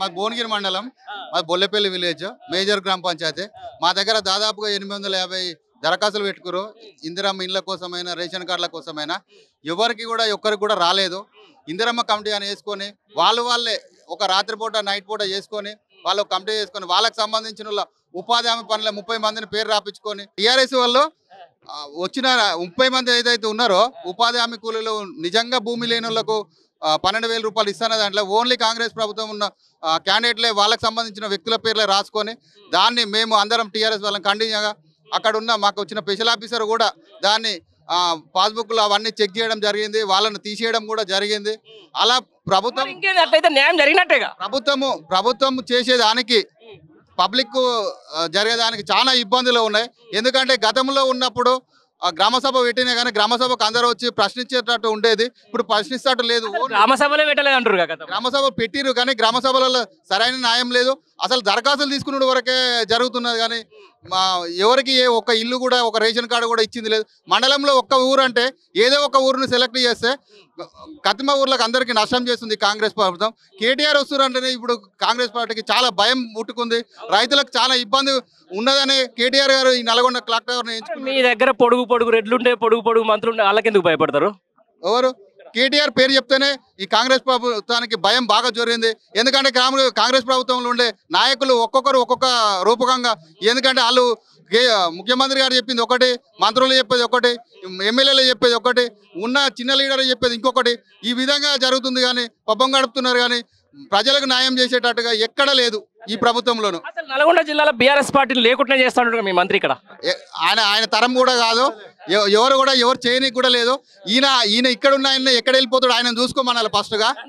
మా భువనగిరి మండలం, మా బొల్లెపల్లి విలేజ్, మేజర్ గ్రామ పంచాయతీ. మా దగ్గర దాదాపుగా 850 దరఖాస్తులు పెట్టుకురు. ఇందిరమ్మ ఇండ్ల కోసమైనా, రేషన్ కార్డుల కోసమైనా ఎవరికి కూడా ఒక్కరికి కూడా రాలేదు. ఇందిరమ్మ కమిటీ అని వేసుకొని వాళ్ళే ఒక రాత్రిపూట నైట్ పూట చేసుకొని వాళ్ళు కమిటీ చేసుకొని వాళ్ళకి సంబంధించిన ఉపాధి హామీ పనుల 30 మందిని పేరు రాపించుకొని టీఆర్ఎస్ వాళ్ళు వచ్చిన 30 మంది ఏదైతే ఉన్నారో ఉపాధి హామీ కూలీలు నిజంగా భూమి లేని వాళ్ళకు 12,000 రూపాయలు ఇస్తాన దాంట్లో ఓన్లీ కాంగ్రెస్ ప్రభుత్వం ఉన్న క్యాండిడేట్లే వాళ్ళకి సంబంధించిన వ్యక్తుల పేర్లే రాసుకొని దాన్ని మేము అందరం టీఆర్ఎస్ వాళ్ళని ఖండించగా అక్కడ ఉన్న మాకు వచ్చిన స్పెషల్ ఆఫీసర్ కూడా దాన్ని పాస్బుక్లు అవన్నీ చెక్ చేయడం జరిగింది, వాళ్ళని తీసేయడం కూడా జరిగింది. అలా ప్రభుత్వం అట్లయితే న్యాయం జరిగినట్టేగా. ప్రభుత్వం చేసేదానికి పబ్లిక్ జరిగేదానికి చాలా ఇబ్బందులు ఉన్నాయి. ఎందుకంటే గతంలో ఉన్నప్పుడు గ్రామసభ పెట్టినా కానీ గ్రామసభకు అందరూ వచ్చి ప్రశ్నించేటట్టు ఉండేది. ఇప్పుడు ప్రశ్నిస్తట్టు లేదు. గ్రామసభలో పెట్టలేదు అంటారు కదా. గ్రామసభ పెట్టిరు కానీ గ్రామసభలలో సరైన న్యాయం లేదు. అసలు దరఖాస్తులు తీసుకునే వరకే జరుగుతున్నది కానీ ఎవరికి ఒక్క ఇల్లు కూడా ఒక రేషన్ కార్డు కూడా ఇచ్చింది లేదు. మండలంలో ఒక్క ఊరు అంటే ఏదో ఒక ఊరిని సెలెక్ట్ చేస్తే కతిమ ఊర్లకు అందరికీ నష్టం చేస్తుంది కాంగ్రెస్ ప్రభుత్వం. కేటీఆర్ వస్తున్నారంటేనే ఇప్పుడు కాంగ్రెస్ పార్టీకి చాలా భయం ముట్టుకుంది, రైతులకు చాలా ఇబ్బంది ఉన్నదని కేటీఆర్ గారు ఈ నల్గొండ క్లాక్ టవర్ని ఎంచుకున్నారు. మీ దగ్గర పొడుగు రెడ్లుంటే పొడుగు మంత్రులు వాళ్ళకి ఎందుకు భయపడతారు? ఎవరు కేటీఆర్ పేరు చెప్తేనే ఈ కాంగ్రెస్ ప్రభుత్వానికి భయం బాగా జరిగింది. ఎందుకంటే కాంగ్రెస్ ప్రభుత్వంలో ఉండే నాయకులు ఒక్కొక్కరు ఒక్కొక్క రూపకంగా, ఎందుకంటే వాళ్ళు ముఖ్యమంత్రి గారు చెప్పింది ఒకటి, మంత్రులు చెప్పేది ఒకటి, ఎమ్మెల్యేలు చెప్పేది ఒకటి, ఉన్న చిన్న లీడర్లు చెప్పేది ఇంకొకటి. ఈ విధంగా జరుగుతుంది కానీ పబ్బం గడుపుతున్నారు కానీ ప్రజలకు న్యాయం చేసేటట్టుగా ఎక్కడ లేదు ఈ ప్రభుత్వంలోను. అసలు నల్గొండ జిల్లాలో బీఆర్ఎస్ పార్టీని లేకుండా చేస్తాడు మీ మంత్రి ఇక్కడ. ఆయన తరం కూడా కాదు, ఎవరు చేయనికి కూడా లేదు. ఈయన ఇక్కడ ఉన్న ఆయన ఎక్కడ వెళ్ళిపోతాడు ఆయన చూసుకోమనాలి ఫస్ట్గా.